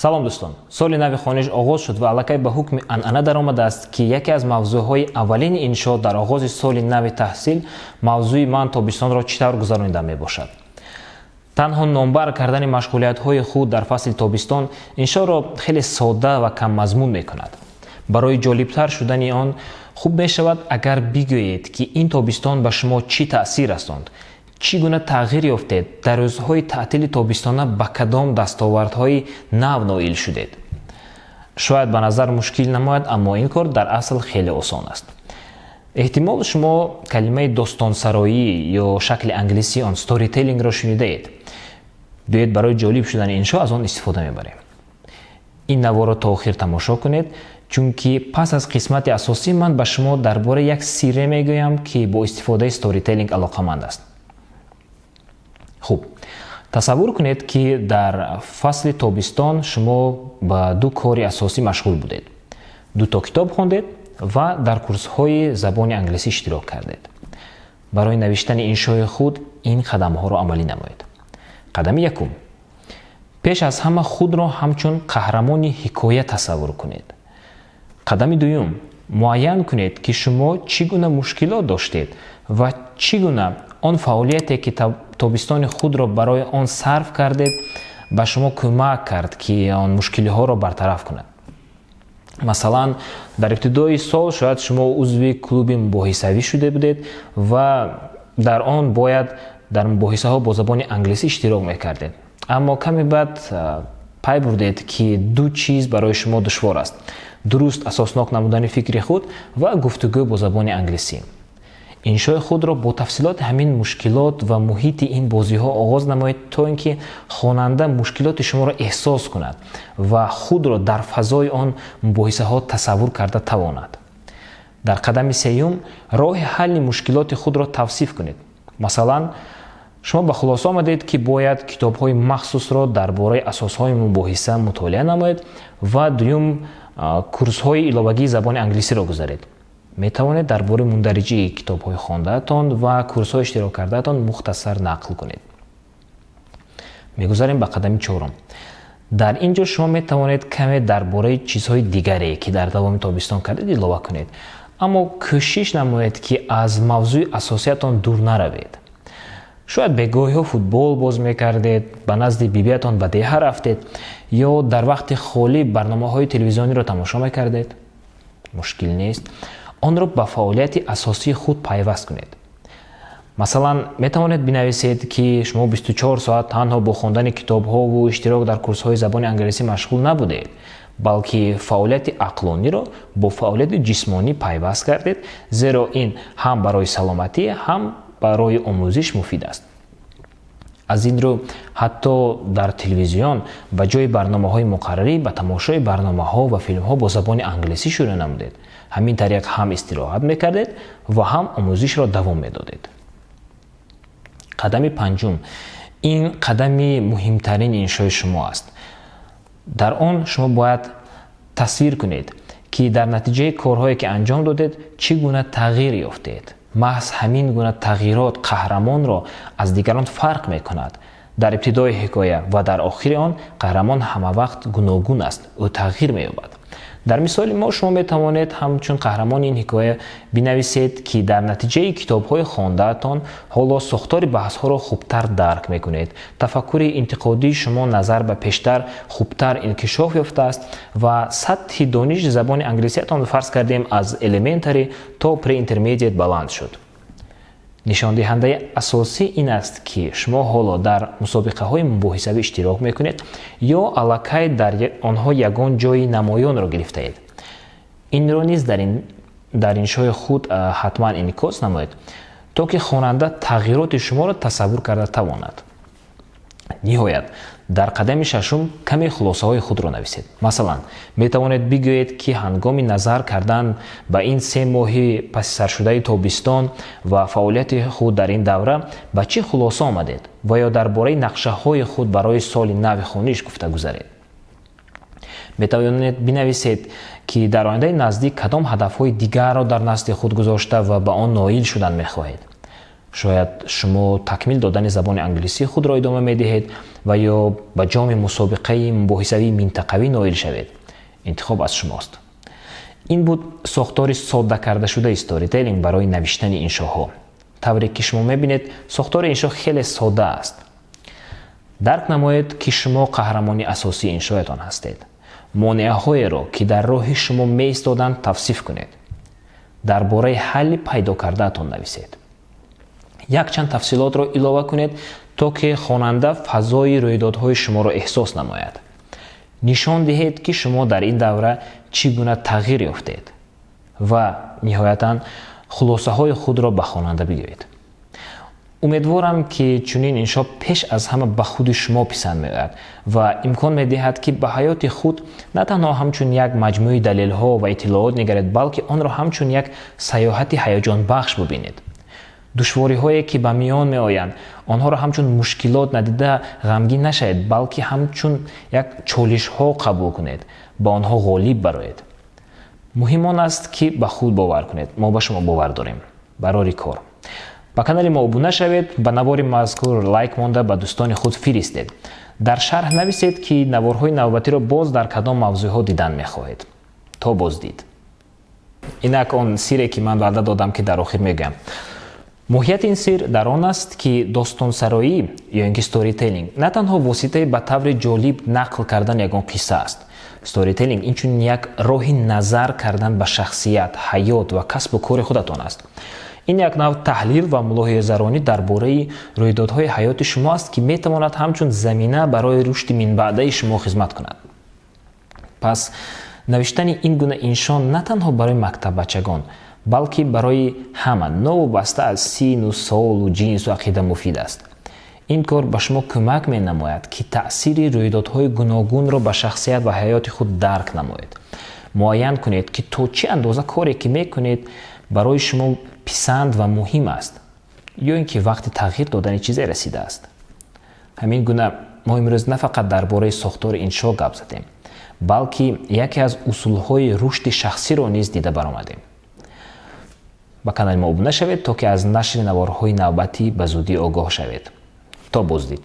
салом дӯстон, соли нави хониш оғоз шуд ва аллакай ба ҳукми анъана даромадааст ки яке аз мавзӯъҳои аввалини иншоот дар оғози соли нави таҳсил мавзӯи ман тобистонро чӣ тавр гузаронида мебошад. танҳо номбар кардани машғулиятҳои худ дар фасли тобистон иншоъро хеле содда ва каммазмун мекунад. барои ҷолибтар шудани он хуб мешавад агар бигӯед ки ин тобистон ба шумо чӣ таъсир растонд, чӣ гуна тағйир ёфтед, дар рӯзҳои таътили тобистона ба кадом дастовардҳои нав ноил шудед. шояд ба назар мушкил намояд, аммо ин кор дар асл хеле осон аст. эҳтимол шумо калимаи достонсароӣ ё шакли англисӣ он storytellingро шунидаед. биёед барои ҷолиб шудани иншо аз он истифода мебарем. ин наворо то охир тамошо кунед, чунки пас аз қисмати асосӣ ман ба шумо дар бораи як сирре мегӯям ки бо истифодаи storytelling алоқаманд аст. хуб, тасаввур кунед ки дар фасли тобистон шумо ба ду кори асосӣ машғул будед. дуто китоб хондед ва дар курсҳои забони англисӣ иштирок кардед. барои навиштани иншои худ ин қадамҳоро амалӣ намоед. қадами якум: пеш аз ҳама худро ҳамчун қаҳрамони ҳикоя тасаввур кунед. қадами дуюм: муайян кунед ки шумо чӣ гуна мушкилот доштед ва чӣ гуна он фаъолияте ки тобистони худро барои он сарф кардед ба шумо кӯмак кард ки он мушкилиҳоро бартараф кунад. масалан, дар ибтидои сол шояд шумо узви клуби мубоҳисавӣ шуда будед ва дар он бояд дар мубоҳисаҳо бо забони англисӣ иштирок мекардед. аммо каме баъд пай бурдед ки ду чиз барои шумо душвор аст: дуруст асоснок намудани фикри худ ва гуфтугӯ бо забони англисӣ. иншои худро бо тафсилоти ҳамин мушкилот ва муҳити ин бозиҳо оғоз намоед, то ин ки хонанда мушкилоти шуморо эҳсос кунад ва худро дар фазои он мубоҳисаҳо тасаввур карда тавонад. дар қадами сеюм, роҳи ҳалли мушкилоти худро тавсиф кунед. масалан, шумо ба хулоса омадед ки бояд китобҳои махсусро дар бораи асосҳои мубоҳиса мутолиа намоед ва дуюм курсҳои иловагии забони англисиро гузаред. метавонед дар бораи мундариҷии китобҳои хондаатон ва курсҳои иштирок кардаатон мухтасар нақл кунед. мегузарем ба қадами чорум. дар ин ҷо шумо метавонед каме дар бораи чизҳои дигаре ки дар давоми тобистон кардед илова кунед, аммо кӯшиш намоед ки аз мавзӯи асосиятон дур наравед. шояд бегоҳиҳо футбол боз мекардед, ба назди бибиятон ба деҳа рафтед ё дар вақти холӣ барномаҳои телевизиониро тамошо мекардед. мушкил нест. онро ба фаъолияти асосии худ пайваст кунед. масалан, метавонед бинависед ки шумо 24 соат танҳо бо хондани китобҳову иштирок дар курсҳои забони англисӣ машғул набудед, балки фаъолияти ақлониро бо фаъолияти ҷисмонӣ пайваст кардед, зеро ин ҳам барои саломатӣ, ҳам барои омӯзиш муфид аст. аз ин рӯ ҳатто дар телевизион ба ҷои барномаҳои муқаррарӣ ба тамошои барномаҳо ва филмҳо бо забони англисӣ шурӯъ намудед. ҳамин тариқ ҳам истироҳат мекардед ва ҳам омӯзишро давом медодед. қадами панҷум. ин қадами муҳимтарини иншои шумо аст. дар он шумо бояд тасвир кунед ки дар натиҷаи корҳое ки анҷом додед чӣ гуна тағйир ёфтед. маҳз ҳамин гуна тағйирот қаҳрамонро аз дигарон фарқ мекунад. дар ибтидои ҳикоя ва дар охири он қаҳрамон ҳамавақт гуногун аст, ӯ тағйир меёбад. дар мисоли мо шумо метавонед ҳамчун қаҳрамони ин ҳикоя бинависед ки дар натиҷаи китобҳои хондаатон ҳоло сохтори баҳсҳоро хубтар дарк мекунед, тафаккури интиқодии шумо назар ба пештар хубтар инкишоф ёфтааст ва сатҳи дониши забони англисиятон фарз кардем аз элементари то преинтермедиат баланд шуд. нишондиҳандаи асосӣ ин аст ки шумо ҳоло дар мусобиқаҳои мубоҳисавӣ иштирок мекунед ё аллакай дар онҳо ягон ҷои намоёнро гирифтаед. инро низ дар иншои худ ҳатман инъикос намоед, то ки хонанда тағйироти шуморо тасаввур карда тавонад. ниҳоят, дар қадами шашум каме хулосаҳои худро нависед. масалан, метавонед бигӯед ки ҳангоми назар кардан ба ин 3 моҳи паси саршудаи тобистон ва фаъолияти худ дар ин давра ба чӣ хулоса омадед ва ё дар бораи нақшаҳои худ барои соли нави хониш гуфта гузаред. метавонед бинависед ки дар ояндаи наздик кадом ҳадафҳои дигарро дар назди худ гузошта ва ба он ноил шудан мехоҳед. шояд шумо такмил додани забони англисӣ худро идома медиҳед ва ё ба ҷоми мусобиқаи мубоҳисавии минтақавӣ ноил шавед. интихоб аз шумост. ин буд сохтори содда кардашудаи сторителлинг барои навиштани иншоҳо. тавре ки шумо мебинед, сохтори иншо хеле содда аст. дарк намоед ки шумо қаҳрамони асосии иншоятон ҳастед. монеаҳоеро ки дар роҳи шумо меистоданд тавсиф кунед. дар бораи ҳалли пайдо кардаатон нависед. якчанд тафсилотро илова кунед, то ки хонанда фазои рӯйдодҳои шуморо эҳсос намояд. нишон диҳед ки шумо дар ин давра чӣ гуна тағйир ёфтед ва ниҳоятан хулосаҳои худро ба хонанда бигӯед. умедворам ки чунин иншо пеш аз ҳама ба худи шумо писанд меояд ва имкон медиҳад ки ба ҳаёти худ на танҳо ҳамчун як маҷмӯи далелҳо ва иттилоот niгаред, балки онро ҳамчун як саёҳати ҳаяҷонбахш бубинед. душвориҳое ки ба миён меоянд, онҳоро ҳамчун мушкилот надида ғамгин нашавед, балки ҳамчун як чолишҳо қабул кунед, ба онҳо ғолиб бароед. муҳим он аст ки ба худ бовар кунед. мо ба шумо бовар дорем. барори кор. ба канали мо обуна шавед, ба навори мазкур лайк монда ба дӯстони худ фиристед. дар шарҳ нависед ки наворҳои навбатиро боз дар кадом мавзӯъҳо дидан мехоҳед. то боздид. инак он сирре ки ман ваъда додам ки дар охир мегӯям. моҳияти ин сир дар он аст ки достонсароӣ ё ин ки сторителлинг на танҳо воситаи ба таври ҷолиб нақл кардан ягон қисса аст. сторителлинг инчунин як роҳи назар кардан ба шахсият, ҳаёт ва касбу кори худатон аст. ин як нав таҳлил ва мулоҳизаронӣ дар бораи рӯйдодҳои ҳаёти шумо аст ки метавонад ҳамчун замина барои рушди минбаъдаи шумо хизмат кунад. пас навиштани ин гуна иншон на танҳо барои мактаббачагон, балки барои ҳама новобаста аз сину солу ҷинсу ақида муфид аст. ин кор ба шумо кӯмак менамояд ки таъсири рӯйдодҳои гуногунро ба шахсият ва ҳаёти худ дарк намоед. муайян кунед ки то чӣ андоза коре ки мекунед барои шумо писанд ва муҳим аст, ё ин ки вақти тағйир додани чизе расидааст. ҳамин гуна мо имрӯз на фақат дар бораи сохтори иншо гап задем, балки яке аз усулҳои рушди шахсиро низ дида баромадем. ба канали мо обуна шавед, то ки аз нашри наворҳои навбатӣ ба зудӣ огоҳ шавед. то боздид.